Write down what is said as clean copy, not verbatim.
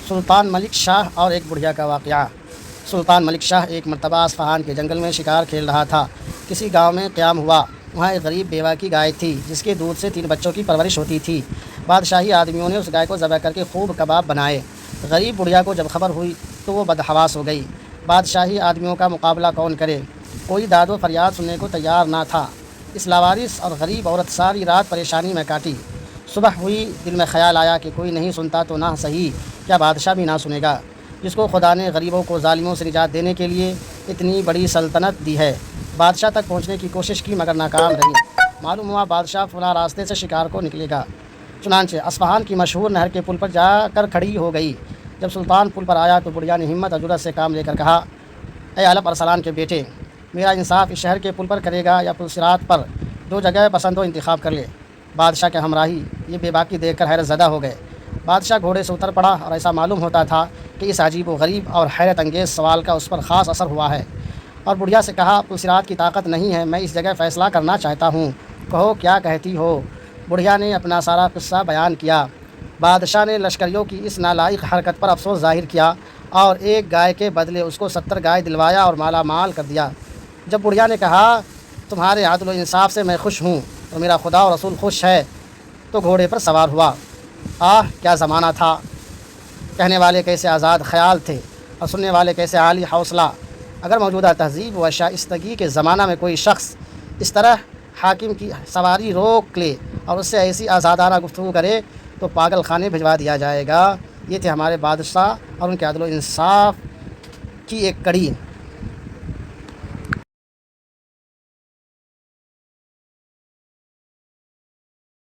سلطان ملک شاہ اور ایک بڑھیا کا واقعہ۔ سلطان ملک شاہ ایک مرتبہ اصفہان کے جنگل میں شکار کھیل رہا تھا۔ کسی گاؤں میں قیام ہوا۔ وہاں ایک غریب بیوہ کی گائے تھی جس کے دودھ سے 3 بچوں کی پرورش ہوتی تھی۔ بادشاہی آدمیوں نے اس گائے کو ذبح کر کے خوب کباب بنائے۔ غریب بڑھیا کو جب خبر ہوئی تو وہ بدحواس ہو گئی۔ بادشاہی آدمیوں کا مقابلہ کون کرے؟ کوئی داد و فریاد سننے کو تیار نہ تھا۔ اس لاوارث اور غریب عورت ساری رات پریشانی میں کاٹی۔ صبح ہوئی، دل میں خیال آیا کہ کوئی نہیں سنتا تو نہ صحیح، کیا بادشاہ بھی نہ سنے گا، جس کو خدا نے غریبوں کو ظالموں سے نجات دینے کے لیے اتنی بڑی سلطنت دی ہے۔ بادشاہ تک پہنچنے کی کوشش کی مگر ناکام رہی۔ معلوم ہوا بادشاہ فلاں راستے سے شکار کو نکلے گا۔ چنانچہ اصفہان کی مشہور نہر کے پل پر جا کر کھڑی ہو گئی۔ جب سلطان پل پر آیا تو بڑھیا نے ہمت اور جرأت سے کام لے کر کہا، اے الپ ارسلان کے بیٹے، میرا انصاف اس شہر کے پل پر کرے گا یا پل صراط پر؟ جو جگہ پسند ہو انتخاب کر لے۔ بادشاہ کے ہمراہی یہ بے باکی دیکھ کر حیرت زدہ ہو گئے۔ بادشاہ گھوڑے سے اتر پڑا اور ایسا معلوم ہوتا تھا کہ اس عجیب و غریب اور حیرت انگیز سوال کا اس پر خاص اثر ہوا ہے، اور بڑھیا سے کہا، پل صراط کی طاقت نہیں ہے، میں اس جگہ فیصلہ کرنا چاہتا ہوں، کہو کیا کہتی ہو؟ بڑھیا نے اپنا سارا قصہ بیان کیا۔ بادشاہ نے لشکریوں کی اس نالائق حرکت پر افسوس ظاہر کیا اور ایک گائے کے بدلے اس کو 70 گائے دلوایا اور مالا مال کر دیا۔ جب بڑھیا نے کہا، تمہارے عدل و انصاف سے میں خوش ہوں اور میرا خدا و رسول خوش ہے، تو گھوڑے پر سوار ہوا۔ کیا زمانہ تھا! کہنے والے کیسے آزاد خیال تھے اور سننے والے کیسے عالی حوصلہ! اگر موجودہ تہذیب و شائستگی کے زمانہ میں کوئی شخص اس طرح حاکم کی سواری روک لے اور اس سے ایسی آزادانہ گفتگو کرے تو پاگل خانے بھجوا دیا جائے گا۔ یہ تھے ہمارے بادشاہ اور ان کے عدل و انصاف کی ایک کڑی۔